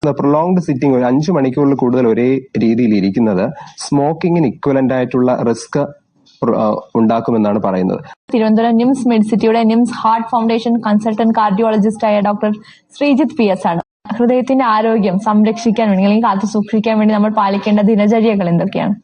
Prolonged sitting ഒരു 5 മണിക്കൂറിൽ കൂടുതൽ ഒരേ രീതിയിൽ ഇരിക്കുന്നത് സ്മോക്കിങ്ങിന് ഇക്വലന്റ് ആയിട്ടുള്ള റിസ്ക് ഉണ്ടാക്കുമെന്നാണ് പറയുന്നത്. തിരുവനന്തപുരം നിംസ് മെഡിസിറ്റിയുടെ NIMS heart foundation consultant cardiologist ആയ ഡോക്ടർ ശ്രീജിത്ത് PS ആണ്. ഹൃദയത്തിന്റെ ആരോഗ്യം സംരക്ഷിക്കാൻ വേണ്ടി അല്ലെങ്കിൽ കാത്തു സൂക്ഷിക്കാൻ വേണ്ടി നമ്മൾ പാലിക്കേണ്ട ദിനചര്യകൾ എന്തൊക്കെയാണ്?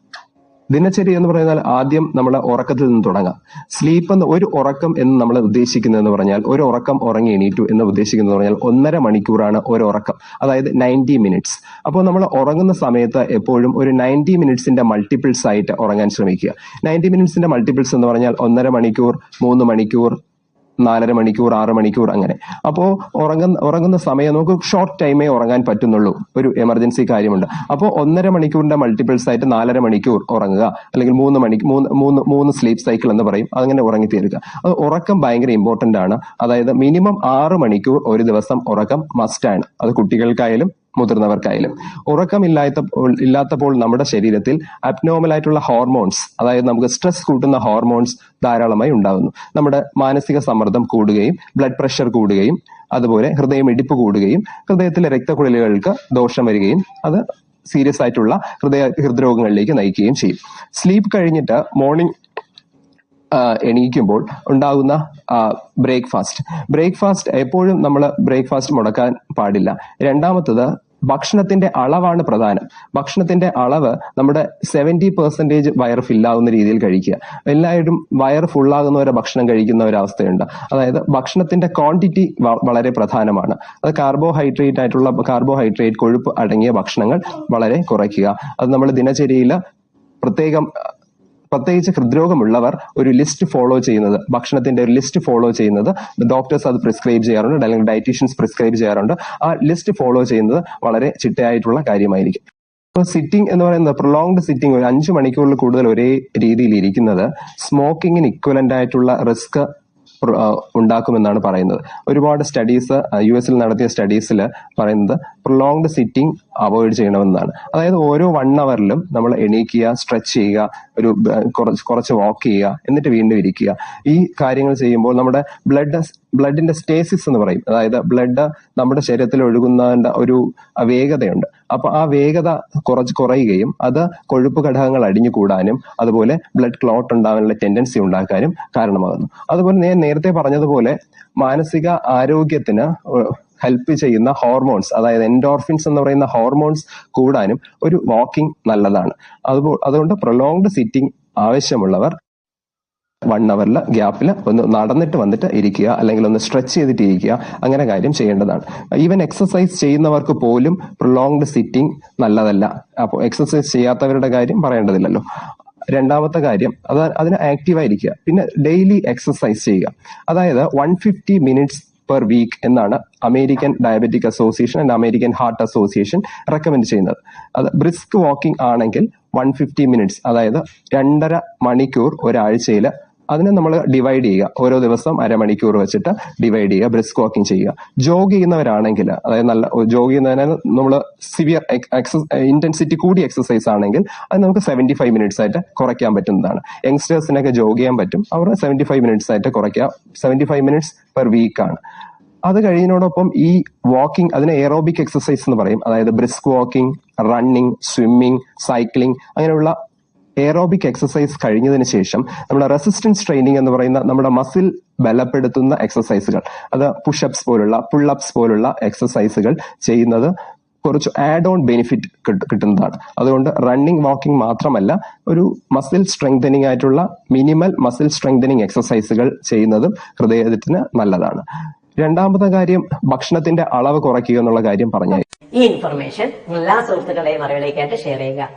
ദിനചര്യ എന്ന് പറഞ്ഞാൽ ആദ്യം നമ്മൾ ഉറക്കത്തിൽ നിന്ന് തുടങ്ങാം. സ്ലീപ്പ് എന്ന് ഒരു ഉറക്കം എന്ന് നമ്മൾ ഉദ്ദേശിക്കുന്നതെന്ന് പറഞ്ഞാൽ ഒരു ഉറക്കം ഉറങ്ങി എണീറ്റു എന്ന് ഉദ്ദേശിക്കുന്നത് പറഞ്ഞാൽ 1.5 മണിക്കൂറാണ് ഒരു ഉറക്കം, അതായത് 90 മിനിറ്റ്സ്. അപ്പോൾ നമ്മൾ ഉറങ്ങുന്ന സമയത്ത് എപ്പോഴും ഒരു 90 മിനിറ്റ്സിന്റെ മൾട്ടിപ്പിൾസ് ആയിട്ട് ഉറങ്ങാൻ ശ്രമിക്കുക. 90 മിനിറ്റ്സിന്റെ മൾട്ടിപ്പിൾസ് എന്ന് പറഞ്ഞാൽ 1.5 മണിക്കൂർ, 3 മണിക്കൂർ, 4.5 മണിക്കൂർ, 6 മണിക്കൂർ, അങ്ങനെ. അപ്പോൾ ഉറങ്ങുന്ന സമയം നമുക്ക് ഷോർട്ട് ടൈമേ ഉറങ്ങാൻ പറ്റുന്നുള്ളൂ, ഒരു എമർജൻസി കാര്യമുണ്ട്. അപ്പോൾ 1.5 മണിക്കൂറിന്റെ മൾട്ടിപ്പിൾസ് ആയിട്ട് 4.5 മണിക്കൂർ ഉറങ്ങുക, അല്ലെങ്കിൽ 3 സ്ലീപ്പ് സൈക്കിൾ എന്ന് പറയും, അങ്ങനെ ഉറങ്ങി തീരുക. അത് ഉറക്കം ഭയങ്കര ഇമ്പോർട്ടന്റ് ആണ്. അതായത് മിനിമം 6 മണിക്കൂർ ഒരു ദിവസം ഉറക്കം മസ്റ്റാണ്. അത് കുട്ടികൾക്കായാലും മുതിർന്നവർക്കായാലും. ഇല്ലാത്തപ്പോൾ നമ്മുടെ ശരീരത്തിൽ അബ്നോർമൽ ആയിട്ടുള്ള ഹോർമോൺസ്, അതായത് നമുക്ക് സ്ട്രെസ് കൂട്ടുന്ന ഹോർമോൺസ് ധാരാളമായി ഉണ്ടാകുന്നു. നമ്മുടെ മാനസിക സമ്മർദ്ദം കൂടുകയും ബ്ലഡ് പ്രഷർ കൂടുകയും അതുപോലെ ഹൃദയമിടിപ്പ് കൂടുകയും ഹൃദയത്തിലെ രക്തക്കുഴലുകൾക്ക് ദോഷം വരികയും അത് സീരിയസ് ആയിട്ടുള്ള ഹൃദ്രോഗങ്ങളിലേക്ക് നയിക്കുകയും ചെയ്യും. സ്ലീപ്പ് കഴിഞ്ഞിട്ട് മോർണിംഗ് എണീക്കുമ്പോൾ ഉണ്ടാകുന്ന ബ്രേക്ക്ഫാസ്റ്റ് എപ്പോഴും നമ്മൾ ബ്രേക്ക്ഫാസ്റ്റ് മുടക്കാൻ പാടില്ല. രണ്ടാമത്തത് ഭക്ഷണത്തിന്റെ അളവാണ് പ്രധാനം. ഭക്ഷണത്തിന്റെ അളവ് നമ്മുടെ 70% വയർ ഫില്ലാകുന്ന രീതിയിൽ കഴിക്കുക. എല്ലാവരും വയർ ഫുള്ളാകുന്നവരെ ഭക്ഷണം കഴിക്കുന്ന ഒരവസ്ഥയുണ്ട്. അതായത് ഭക്ഷണത്തിന്റെ ക്വാണ്ടിറ്റി വളരെ പ്രധാനമാണ്. അത് കാർബോഹൈഡ്രേറ്റ് കൊഴുപ്പ് അടങ്ങിയ ഭക്ഷണങ്ങൾ വളരെ കുറയ്ക്കുക. അത് നമ്മൾ ദിനചര്യയിൽ പ്രത്യേകിച്ച് ഹൃദ്രോഗമുള്ളവർ ഒരു ലിസ്റ്റ് ഫോളോ ചെയ്യുന്നത്, ഭക്ഷണത്തിന്റെ ഒരു ലിസ്റ്റ് ഫോളോ ചെയ്യുന്നത്, ഡോക്ടേഴ്സ് അത് പ്രിസ്ക്രൈബ് ചെയ്യാറുണ്ട്, അല്ലെങ്കിൽ ഡയറ്റീഷ്യൻസ് പ്രിസ്ക്രൈബ് ചെയ്യാറുണ്ട്. ആ ലിസ്റ്റ് ഫോളോ ചെയ്യുന്നത് വളരെ ചിട്ടയായിട്ടുള്ള കാര്യമായിരിക്കും. അപ്പോൾ സിറ്റിംഗ് എന്ന് പറയുന്നത് പ്രൊലോങ്ഡ് സിറ്റിംഗ് ഒരു 5 മണിക്കൂറിൽ കൂടുതൽ ഒരേ രീതിയിൽ ഇരിക്കുന്നത് സ്മോക്കിങ്ങിന് ഇക്വലന്റ് ആയിട്ടുള്ള റിസ്ക് ഉണ്ടാക്കുമെന്നാണ് പറയുന്നത്. ഒരുപാട് സ്റ്റഡീസ് US നടത്തിയ സ്റ്റഡീസിൽ പറയുന്നത് പ്രൊലോങ്ഡ് സിറ്റിംഗ് അവോയ്ഡ് ചെയ്യണമെന്നാണ്. അതായത് ഓരോ 1 അവറിലും നമ്മൾ എണീക്കുക, സ്ട്രെച്ച് ചെയ്യുക, കുറച്ച് വാക്ക് ചെയ്യുക, എന്നിട്ട് വീണ്ടും ഇരിക്കുക. ഈ കാര്യങ്ങൾ ചെയ്യുമ്പോൾ നമ്മുടെ ബ്ലഡിന്റെ സ്റ്റേസിസ് എന്ന് പറയും, അതായത് ബ്ലഡ് നമ്മുടെ ശരീരത്തിൽ ഒഴുകുന്നതിന്റെ ഒരു വേഗതയുണ്ട്. അപ്പൊ ആ വേഗത കുറയുകയും അത് കൊഴുപ്പ് ഘടകങ്ങൾ അടിഞ്ഞു കൂടാനും അതുപോലെ ബ്ലഡ് ക്ലോട്ട് ഉണ്ടാകാനുള്ള ടെൻഡൻസി ഉണ്ടാക്കാനും കാരണമാകുന്നു. അതുപോലെ ഞാൻ നേരത്തെ പറഞ്ഞതുപോലെ മാനസിക ആരോഗ്യത്തിന് ഹെൽപ്പ് ചെയ്യുന്ന ഹോർമോൺസ്, അതായത് എൻഡോർഫിൻസ് എന്ന് പറയുന്ന ഹോർമോൺസ് കൂടാനും ഒരു വാക്കിംഗ് നല്ലതാണ്. അതുകൊണ്ട് പ്രൊലോങ്ഡ് സിറ്റിംഗ് ആവശ്യമുള്ളവർ 1 അവറിൽ ഗ്യാപ്പിൽ ഒന്ന് നടന്നിട്ട് വന്നിട്ട് ഇരിക്കുക, അല്ലെങ്കിൽ ഒന്ന് സ്ട്രെച്ച് ചെയ്തിട്ട് ഇരിക്കുക, അങ്ങനെ കാര്യം ചെയ്യേണ്ടതാണ്. ഈവൻ എക്സസൈസ് ചെയ്യുന്നവർക്ക് പോലും പ്രൊലോങ്ഡ് സിറ്റിംഗ് നല്ലതല്ല. അപ്പോൾ എക്സസൈസ് ചെയ്യാത്തവരുടെ കാര്യം പറയേണ്ടതില്ലല്ലോ. രണ്ടാമത്തെ കാര്യം അതിന് ആക്റ്റീവായിരിക്കുക. പിന്നെ ഡെയിലി എക്സസൈസ് ചെയ്യുക. അതായത് 150 മിനിറ്റ്സ് പെർ വീക്ക് എന്നാണ് American diabetic association and American heart association recommend ചെയ്യുന്നത്. അത് ബ്രിസ്ക് വാക്കിംഗ് ആണെങ്കിൽ 150 മിനിറ്റ്സ്, അതായത് 2.5 മണിക്കൂർ ഒരാഴ്ചയിൽ അതിനെ നമ്മൾ ഡിവൈഡ് ചെയ്യുക. ഓരോ ദിവസം 1/2 മണിക്കൂർ വെച്ചിട്ട് ഡിവൈഡ് ചെയ്യുക, ബ്രിസ്ക് വാക്കിംഗ് ചെയ്യുക. ജോഗ് ചെയ്യുന്നവരാണെങ്കിൽ, അതായത് ജോഗ് ചെയ്യുന്നതിന് നമ്മൾ സിവിയർ ഇന്റൻസിറ്റി കൂടിയ എക്സസൈസ് ആണെങ്കിൽ അത് നമുക്ക് 75 മിനിറ്റ്സ് ആയിട്ട് കുറയ്ക്കാൻ പറ്റുന്നതാണ്. യങ്സ്റ്റേഴ്സിനൊക്കെ ജോഗ് ചെയ്യാൻ പറ്റും, അവർ 75 മിനിറ്റ്സ് ആയിട്ട് കുറയ്ക്കുക. 75 മിനിറ്റ്സ് പെർ വീക്കാണ്. അത് കഴിയുന്നതോടൊപ്പം ഈ വാക്കിംഗ്, അതിന് എയറോബിക് എക്സസൈസ് എന്ന് പറയും. അതായത് brisk walking, running, swimming, cycling, അങ്ങനെയുള്ള എയറോബിക് എക്സസൈസ് കഴിഞ്ഞതിന് ശേഷം നമ്മുടെ റെസിസ്റ്റൻസ് ട്രെയിനിങ് എന്ന് പറയുന്ന നമ്മുടെ മസിൽ ബലപ്പെടുത്തുന്ന എക്സസൈസുകൾ, അത് പുഷപ്സ് പോലുള്ള പുള്ളപ്സ് പോലുള്ള എക്സസൈസുകൾ ചെയ്യുന്നത് കുറച്ച് ആഡ് ഓൺ ബെനിഫിറ്റ് കിട്ടുന്നതാണ്. അതുകൊണ്ട് റണ്ണിങ്, വാക്കിംഗ് മാത്രമല്ല, ഒരു മസിൽ സ്ട്രെങ്തനിങ് ആയിട്ടുള്ള മിനിമൽ മസിൽ സ്ട്രെങ്തനിങ് എക്സസൈസുകൾ ചെയ്യുന്നതും ഹൃദയത്തിന് നല്ലതാണ്. രണ്ടാമത്തെ കാര്യം ഭക്ഷണത്തിന്റെ അളവ് കുറയ്ക്കുക എന്നുള്ള കാര്യം പറഞ്ഞാൽ ഈ ഇൻഫർമേഷൻ എല്ലാ സുഹൃത്തുക്കളുടെയും അറിവിലേക്കായിട്ട് ഷെയർ ചെയ്യുക.